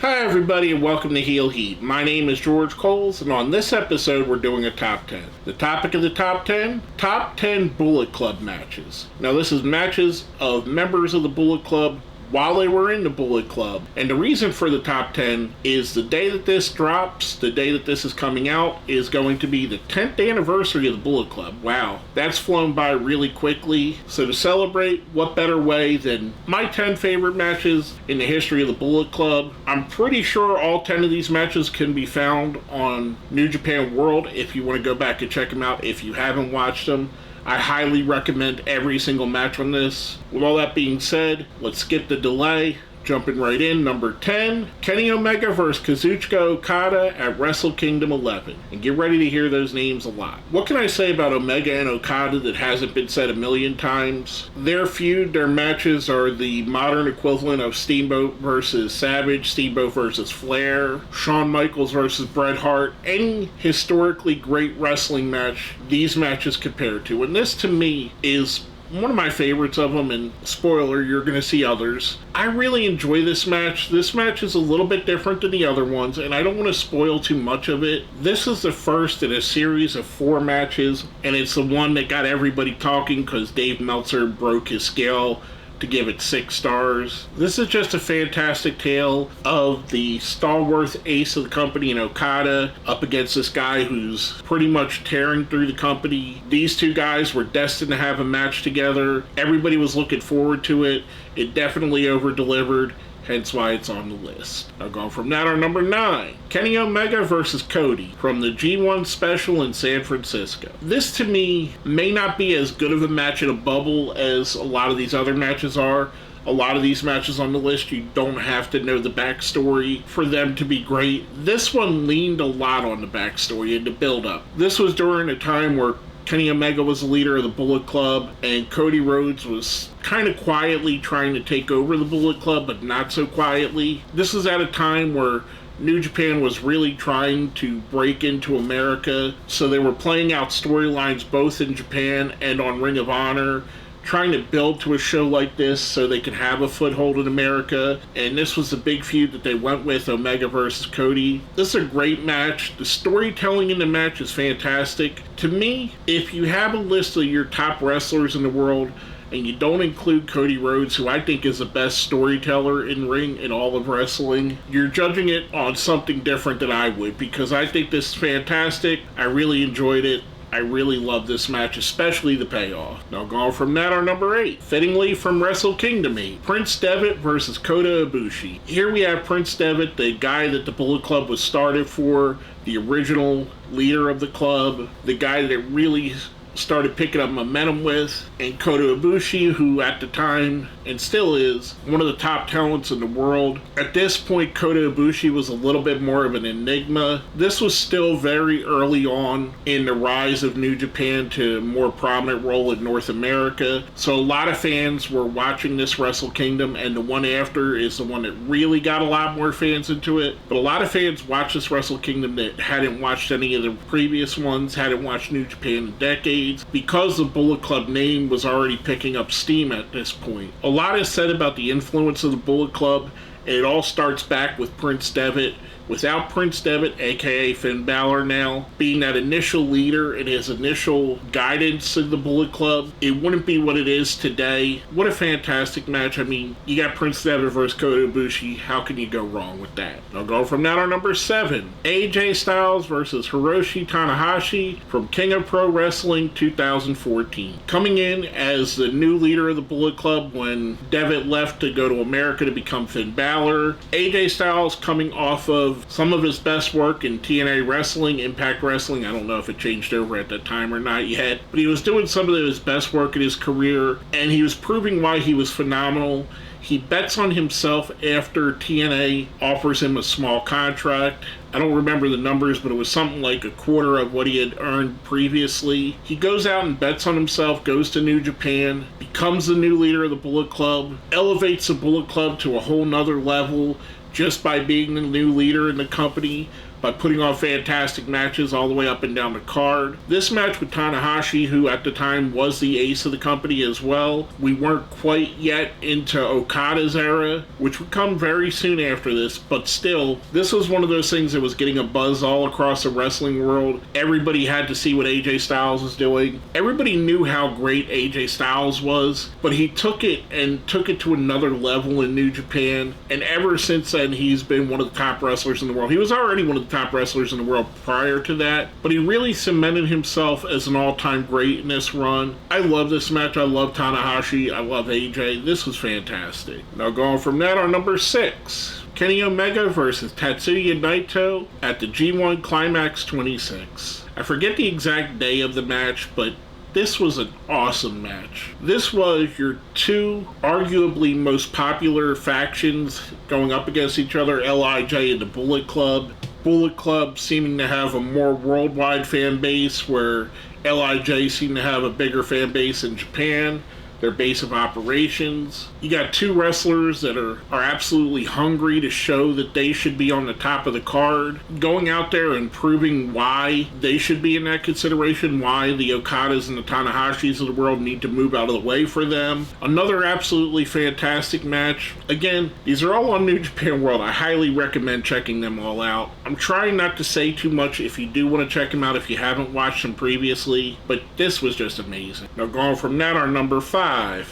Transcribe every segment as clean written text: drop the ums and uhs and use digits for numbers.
Hi everybody and welcome to Heel Heat. My name is George Coles and on this episode we're doing a top 10. The topic of the top 10? Top 10 Bullet Club matches. Now this is matches of members of the Bullet Club while they were in the Bullet Club. And the reason for the top 10 is the day that this drops, the day that this is coming out, is going to be the 10th anniversary of the Bullet Club. Wow, that's flown by really quickly. So to celebrate, what better way than my 10 favorite matches in the history of the Bullet Club. I'm pretty sure all 10 of these matches can be found on New Japan World if you want to go back and check them out if you haven't watched them. I highly recommend every single match on this. With all that being said, let's skip the delay. Jumping right in, number 10, Kenny Omega vs. Kazuchika Okada at Wrestle Kingdom 11. And get ready to hear those names a lot. What can I say about Omega and Okada that hasn't been said a million times? Their feud, their matches are the modern equivalent of Steamboat versus Savage, Steamboat versus Flair, Shawn Michaels versus Bret Hart, any historically great wrestling match these matches compare to. And this to me is one of my favorites of them, and spoiler, you're going to see others. I really enjoy this match. This match is a little bit different than the other ones, and I don't want to spoil too much of it. This is the first in a series of 4 matches, and it's the one that got everybody talking because Dave Meltzer broke his scale to give it 6 stars. This is just a fantastic tale of the stalwart ace of the company in Okada up against this guy who's pretty much tearing through the company. These two guys were destined to have a match together. Everybody was looking forward to it. It definitely over-delivered, hence why it's on the list. Now going from that, our number 9, Kenny Omega versus Cody from the G1 special in San Francisco. This to me may not be as good of a match in a bubble as a lot of these other matches are. A lot of these matches on the list, you don't have to know the backstory for them to be great. This one leaned a lot on the backstory and the build-up. This was during a time where Kenny Omega was the leader of the Bullet Club, and Cody Rhodes was kind of quietly trying to take over the Bullet Club, but not so quietly. This was at a time where New Japan was really trying to break into America, so they were playing out storylines both in Japan and on Ring of Honor, trying to build to a show like this so they could have a foothold in America. And this was the big feud that they went with, Omega versus Cody. This is a great match. The storytelling in the match is fantastic. To me, if you have a list of your top wrestlers in the world and you don't include Cody Rhodes, who I think is the best storyteller in ring in all of wrestling, you're judging it on something different than I would, because I think this is fantastic. I really enjoyed it. I really love this match, especially the payoff. Now going from that, our number 8, fittingly from Wrestle Kingdom 8, Prince Devitt versus Kota Ibushi. Here we have Prince Devitt, the guy that the Bullet Club was started for, the original leader of the club, the guy that really started picking up momentum with, and Kota Ibushi, who at the time, and still is, one of the top talents in the world. At this point, Kota Ibushi was a little bit more of an enigma. This was still very early on in the rise of New Japan to a more prominent role in North America, so a lot of fans were watching this Wrestle Kingdom, and the one after is the one that really got a lot more fans into it. But a lot of fans watched this Wrestle Kingdom that hadn't watched any of the previous ones, hadn't watched New Japan in decades, because the Bullet Club name was already picking up steam at this point. A lot is said about the influence of the Bullet Club, and it all starts back with Prince Devitt. Without Prince Devitt, aka Finn Balor now, being that initial leader and his initial guidance in the Bullet Club, it wouldn't be what it is today. What a fantastic match. I mean, you got Prince Devitt versus Kota Ibushi. How can you go wrong with that? I'll go from that, our number 7, AJ Styles versus Hiroshi Tanahashi from King of Pro Wrestling 2014. Coming in as the new leader of the Bullet Club when Devitt left to go to America to become Finn Balor. AJ Styles coming off of some of his best work in TNA Wrestling, Impact Wrestling. I don't know if it changed over at that time or not yet, but he was doing some of his best work in his career, and he was proving why he was phenomenal. He bets on himself after TNA offers him a small contract. I don't remember the numbers, but it was something like a quarter of what he had earned previously. He goes out and bets on himself, goes to New Japan, becomes the new leader of the Bullet Club, elevates the Bullet Club to a whole nother level just by being the new leader in the company. by putting on fantastic matches all the way up and down the card. This match with Tanahashi, who at the time was the ace of the company as well, we weren't quite yet into Okada's era, which would come very soon after this, but still, this was one of those things that was getting a buzz all across the wrestling world. Everybody had to see what AJ Styles was doing. Everybody knew how great AJ Styles was, but he took it to another level in New Japan, and ever since then he's been one of the top wrestlers in the world. He was already one of the top wrestlers in the world prior to that, but he really cemented himself as an all-time great in this run. I love this match. I love Tanahashi. I love AJ. This was fantastic. Now going from that, our number 6. Kenny Omega versus Tetsuya Naito at the G1 Climax 26. I forget the exact day of the match, but this was an awesome match. This was your two arguably most popular factions going up against each other, LIJ and the Bullet Club. Bullet Club seeming to have a more worldwide fan base, where LIJ seemed to have a bigger fan base in Japan, their base of operations. You got two wrestlers that are absolutely hungry to show that they should be on the top of the card, going out there and proving why they should be in that consideration, why the Okadas and the Tanahashis of the world need to move out of the way for them. Another absolutely fantastic match. Again, these are all on New Japan World. I highly recommend checking them all out. I'm trying not to say too much if you do want to check them out if you haven't watched them previously, but this was just amazing. Now going from that, our number 5.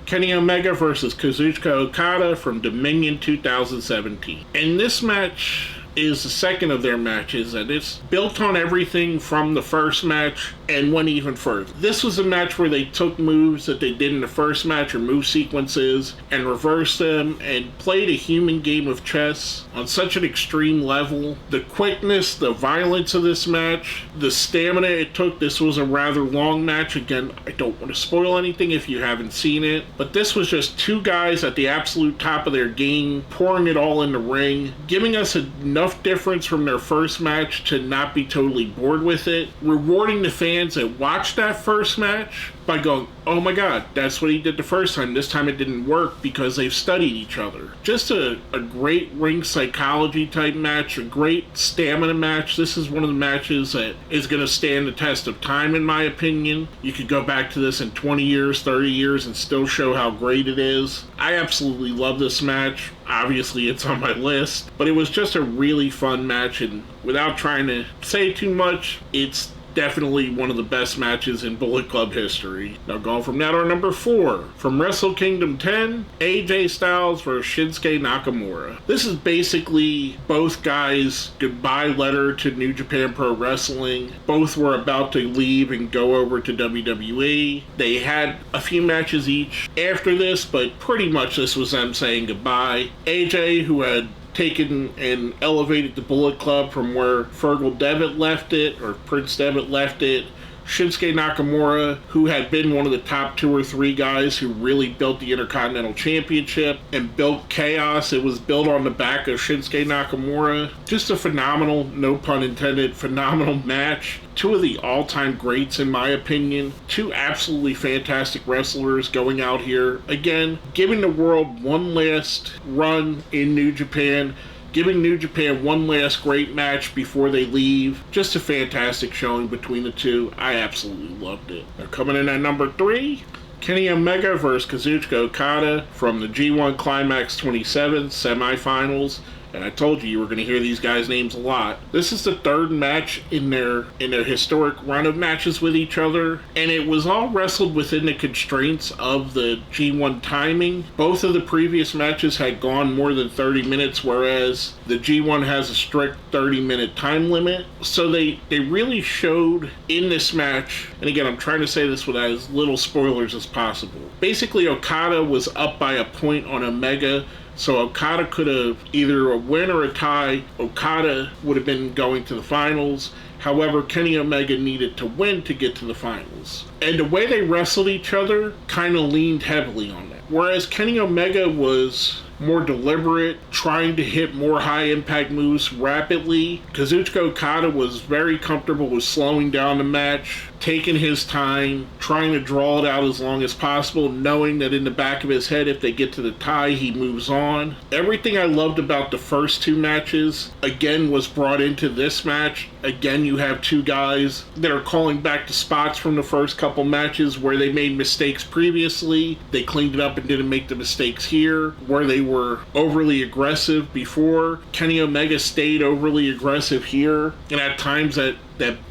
Kenny Omega versus Kazuchika Okada from Dominion 2017. And this match is the second of their matches, and it's built on everything from the first match and went even further. This was a match where they took moves that they did in the first match, or move sequences, and reversed them and played a human game of chess on such an extreme level. The quickness, the violence of this match, the stamina it took. This was a rather long match. Again, I don't want to spoil anything if you haven't seen it, but this was just two guys at the absolute top of their game, pouring it all in the ring, giving us enough difference from their first match to not be totally bored with it, rewarding the fans that watched that first match by going, oh my god, that's what he did the first time. This time it didn't work because they've studied each other. Just a great ring psychology type match, a great stamina match. This is one of the matches that is going to stand the test of time, in my opinion. You could go back to this in 20 years, 30 years, and still show how great it is. I absolutely love this match. Obviously, it's on my list, but it was just a really fun match, and without trying to say too much, it's definitely one of the best matches in Bullet Club history. Now going from that, our number 4. From Wrestle Kingdom 10, AJ Styles versus Shinsuke Nakamura. This is basically both guys' goodbye letter to New Japan Pro Wrestling. Both were about to leave and go over to WWE. They had a few matches each after this, but pretty much this was them saying goodbye. AJ, who had taken and elevated the Bullet Club from where Fergal Devitt left it, or Prince Devitt left it. Shinsuke Nakamura, who had been one of the top 2 or 3 guys who really built the Intercontinental Championship and built Chaos. It was built on the back of Shinsuke Nakamura. Just a phenomenal, no pun intended, phenomenal match. 2 of the all-time greats, in my opinion. 2 absolutely fantastic wrestlers going out here. Again, giving the world one last run in New Japan, giving New Japan one last great match before they leave. Just a fantastic showing between the two. I absolutely loved it. Now coming in at number 3, Kenny Omega versus Kazuchika Okada from the G1 Climax 27 semifinals. And I told you were going to hear these guys' names a lot. This is the third match in their historic run of matches with each other, and it was all wrestled within the constraints of the G1 timing. Both of the previous matches had gone more than 30 minutes, whereas the G1 has a strict 30-minute time limit. So they really showed in this match, and again, I'm trying to say this with as little spoilers as possible. Basically, Okada was up by a point on Omega, so Okada could have either a win or a tie. Okada would have been going to the finals. However, Kenny Omega needed to win to get to the finals. And the way they wrestled each other kind of leaned heavily on that. Whereas Kenny Omega was more deliberate, trying to hit more high-impact moves rapidly, Kazuchika Okada was very comfortable with slowing down the match, taking his time, trying to draw it out as long as possible, knowing that in the back of his head, if they get to the tie, he moves on. Everything I loved about the first two matches, again, was brought into this match. Again, you have two guys that are calling back to spots from the first couple matches where they made mistakes previously. They cleaned it up and didn't make the mistakes here, where they were overly aggressive before. Kenny Omega stayed overly aggressive here, and at times that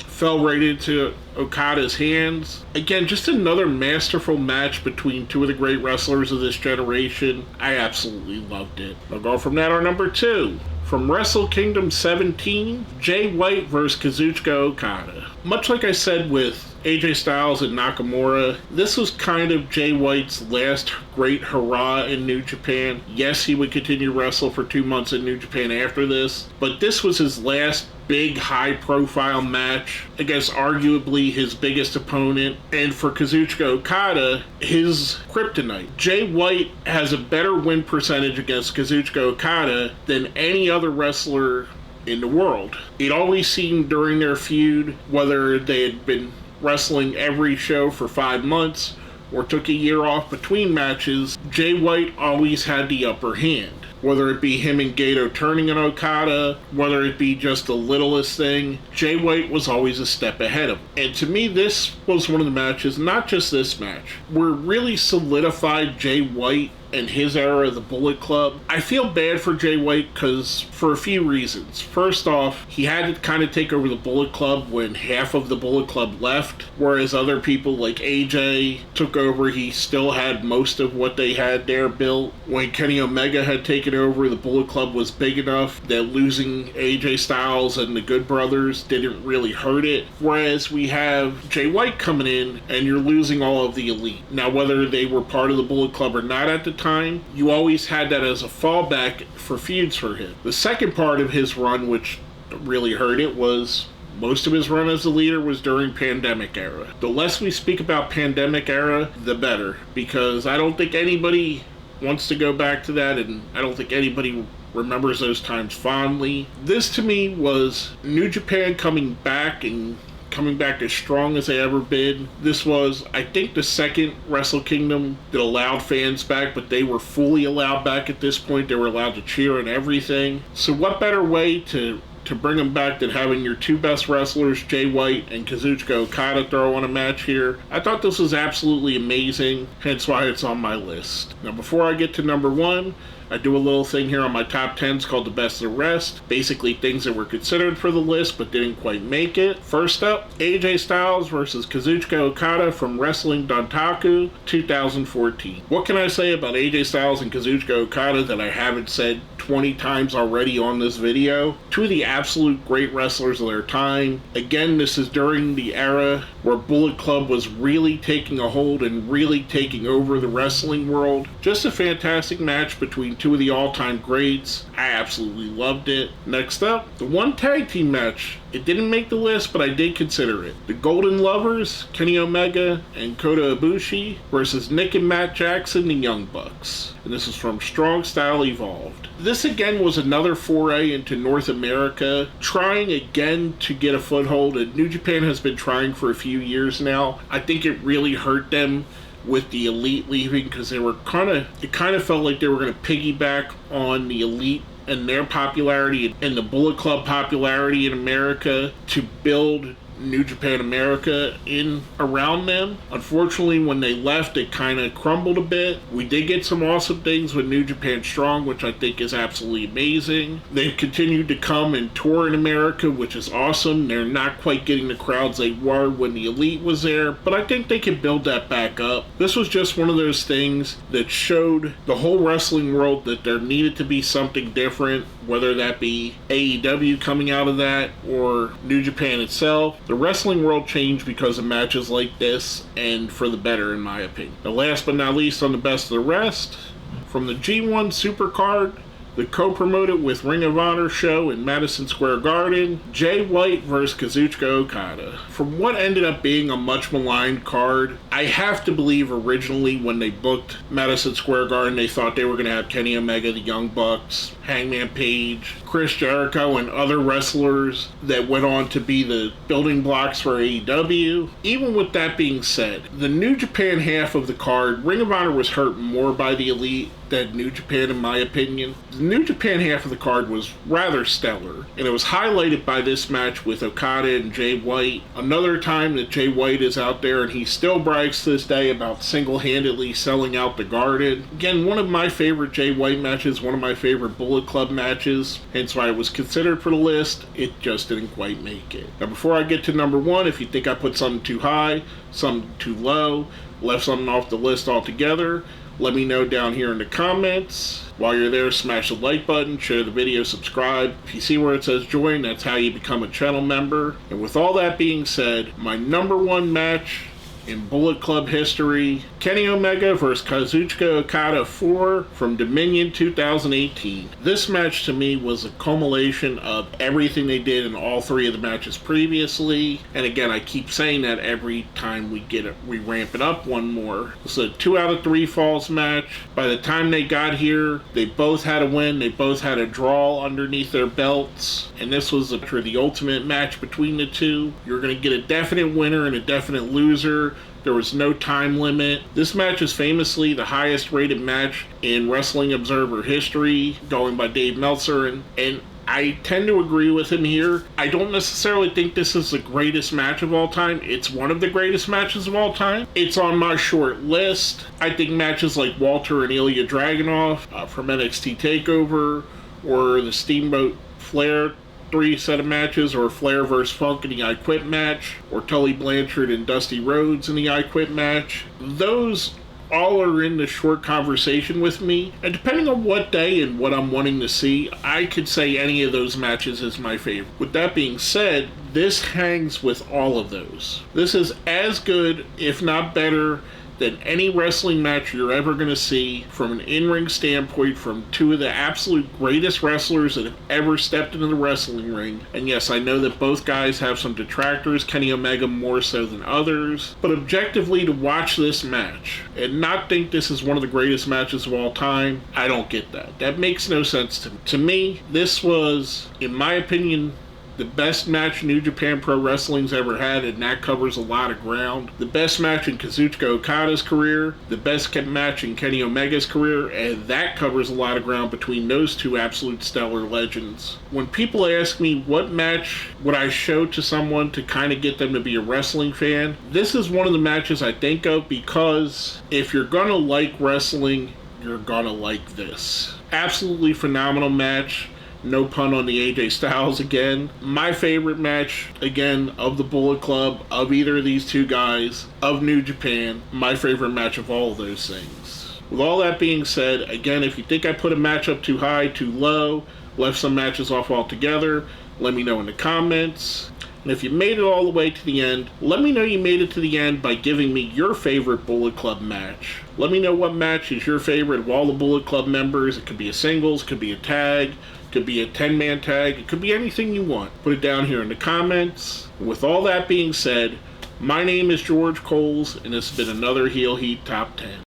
fell right into Okada's hands. Again, just another masterful match between two of the great wrestlers of this generation. I absolutely loved it. I'll go from that, our number two. From Wrestle Kingdom 17, Jay White vs. Kazuchika Okada. Much like I said with AJ Styles and Nakamura, this was kind of Jay White's last great hurrah in New Japan. Yes, he would continue to wrestle for 2 months in New Japan after this, but this was his last big high-profile match against arguably his biggest opponent, and for Kazuchika Okada, his kryptonite. Jay White has a better win percentage against Kazuchika Okada than any other wrestler in the world. It always seemed during their feud, whether they had been wrestling every show for 5 months or took a year off between matches, Jay White always had the upper hand. Whether it be him and Gato turning on Okada, whether it be just the littlest thing, Jay White was always a step ahead of him. And to me, this was one of the matches, not just this match, where it really solidified Jay White and his era of the Bullet Club. I feel bad for Jay White because for a few reasons. First off, he had to kind of take over the Bullet Club when half of the Bullet Club left, whereas other people like AJ took over. He still had most of what they had there built. When Kenny Omega had taken over, the Bullet Club was big enough that losing AJ Styles and the Good Brothers didn't really hurt it. Whereas we have Jay White coming in and you're losing all of the elite. Now, whether they were part of the Bullet Club or not at the time, you always had that as a fallback for feuds for him. The second part of his run, which really hurt it, was most of his run as a leader was during Pandemic Era. The less we speak about Pandemic Era, the better, because I don't think anybody wants to go back to that, and I don't think anybody remembers those times fondly. This to me was New Japan coming back and coming back as strong as they ever been. This was, I think, the second Wrestle Kingdom that allowed fans back, but they were fully allowed back at this point. They were allowed to cheer and everything. So what better way to bring them back than having your two best wrestlers, Jay White and Kazuchika Okada, throw on a match here? I thought this was absolutely amazing, hence why it's on my list. Now, before I get to number one, I do a little thing here on my top 10s called the best of the rest. Basically things that were considered for the list but didn't quite make it. First up, AJ Styles versus Kazuchika Okada from Wrestling Dontaku 2014. What can I say about AJ Styles and Kazuchika Okada that I haven't said 20 times already on this video? Two of the absolute great wrestlers of their time. Again, this is during the era where Bullet Club was really taking a hold and really taking over the wrestling world. Just a fantastic match between two of the all-time greats. I absolutely loved it. Next up, the one tag team match. It didn't make the list, but I did consider it. The Golden Lovers, Kenny Omega and Kota Ibushi versus Nick and Matt Jackson, the Young Bucks. And this is from Strong Style Evolved. This again was another foray into North America, trying again to get a foothold, and New Japan has been trying for a few years now. I think it really hurt them with the Elite leaving because it kind of felt like they were going to piggyback on the Elite and their popularity and the Bullet Club popularity in America to build New Japan America in around them. Unfortunately, when they left, it kind of crumbled a bit. We did get some awesome things with New Japan Strong, which I think is absolutely amazing. They've continued to come and tour in America, which is awesome. They're not quite getting the crowds they were when the Elite was there, but I think they can build that back up. This was just one of those things that showed the whole wrestling world that there needed to be something different, whether that be AEW coming out of that or New Japan itself. The wrestling world changed because of matches like this, and for the better, in my opinion. The last but not least on the best of the rest, from the G1 Supercard, The co-promoted with Ring of Honor show in Madison Square Garden, Jay White vs. Kazuchika Okada. From what ended up being a much maligned card, I have to believe originally when they booked Madison Square Garden, they thought they were going to have Kenny Omega, the Young Bucks, Hangman Page, Chris Jericho, and other wrestlers that went on to be the building blocks for AEW. Even with that being said, the New Japan half of the card, Ring of Honor was hurt more by the Elite than New Japan, in my opinion. The New Japan half of the card was rather stellar, and it was highlighted by this match with Okada and Jay White. Another time that Jay White is out there, and he still brags to this day about single-handedly selling out the Garden. Again, one of my favorite Jay White matches, one of my favorite Bullet Club matches, hence why it was considered for the list. It just didn't quite make it. Now, before I get to number one, if you think I put something too high, something too low, left something off the list altogether, let me know down here in the comments. While you're there, smash the like button, share the video, subscribe. If you see where it says join, that's how you become a channel member. And with all that being said, my number one match in Bullet Club history, Kenny Omega vs. Kazuchika Okada 4 from Dominion 2018. This match to me was a culmination of everything they did in all three of the matches previously. And again, I keep saying that every time we ramp it up one more. It's a 2 out of 3 falls match. By the time they got here, they both had a win, they both had a draw underneath their belts. And this was the ultimate match between the two. You're going to get a definite winner and a definite loser. There was no time limit. This match is famously the highest rated match in Wrestling Observer history, going by Dave Meltzer, and I tend to agree with him here. I don't necessarily think this is the greatest match of all time. It's one of the greatest matches of all time. It's on my short list. I think matches like Walter and Ilya Dragunov from NXT TakeOver, or the Steamboat Flair 3 set of matches, or Flair vs. Funk in the I Quit match, or Tully Blanchard and Dusty Rhodes in the I Quit match. Those all are in the short conversation with me, and depending on what day and what I'm wanting to see, I could say any of those matches is my favorite. With that being said, this hangs with all of those. This is as good, if not better, than any wrestling match you're ever going to see from an in-ring standpoint from two of the absolute greatest wrestlers that have ever stepped into the wrestling ring. And yes, I know that both guys have some detractors, Kenny Omega more so than others, but objectively, to watch this match and not think this is one of the greatest matches of all time, I don't get that. That makes no sense to me. To me, this was, in my opinion, the best match New Japan Pro Wrestling's ever had, and that covers a lot of ground. The best match in Kazuchika Okada's career, the best match in Kenny Omega's career, and that covers a lot of ground between those two absolute stellar legends. When people ask me what match would I show to someone to kind of get them to be a wrestling fan, this is one of the matches I think of, because if you're gonna like wrestling, you're gonna like this. Absolutely phenomenal match. No pun on the AJ Styles again. My favorite match, again, of the Bullet Club, of either of these two guys, of New Japan. My favorite match of all of those things. With all that being said, again, if you think I put a match up too high, too low, left some matches off altogether, let me know in the comments. And if you made it all the way to the end, let me know you made it to the end by giving me your favorite Bullet Club match. Let me know what match is your favorite of all the Bullet Club members. It could be a singles, could be a tag, could be a 10-man tag, it could be anything you want. Put it down here in the comments. With all that being said, my name is George Coles, and this has been another Heel Heat Top 10.